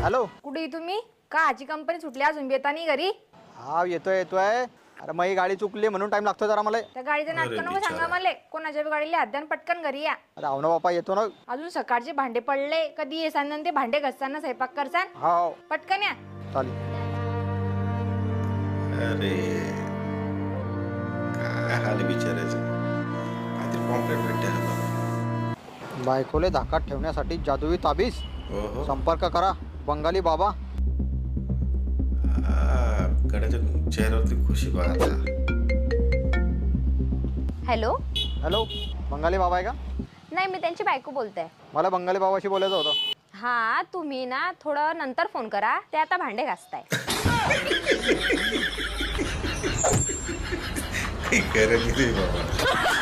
Hello. कुठे तुम्ही? का आजी कंपनी सुटली अजून बी येता नाही घरी? हा येतोय. अरे मग ही गाडी चुकली म्हणून टाइम लागतो जरा मला. त्या गाडीचं नाटक नको सांगा मला. कोणाच्या बी गाडीला हात पटकन घरी या. अरे अहो ना बापा येतो ना. अजून सकाळचे भांडे पडले. कधी येसान ते भांडे घसताना स्वयंपाक करसान. हो पटकन या. चालेल. अरे काय हाल बिचारायचं. काहीतरी कॉम्प्लेट भेटते. बायकोले धाकात ठेवण्यासाठी जादुई ताबीज. हो संपर्क करा बंगाली बाबा. गड्याच्या चेहऱ्यावरती खुशी बघा आता. हॅलो. हॅलो. बंगाली बाबा आहे का? नाही, मी त्यांची बायको बोलते. मला बंगाली बाबाशी बोलायचं होतं. हा, तुम्ही ना थोडं नंतर फोन करा. ते आता भांडे घासताय. खरं किती बाबा.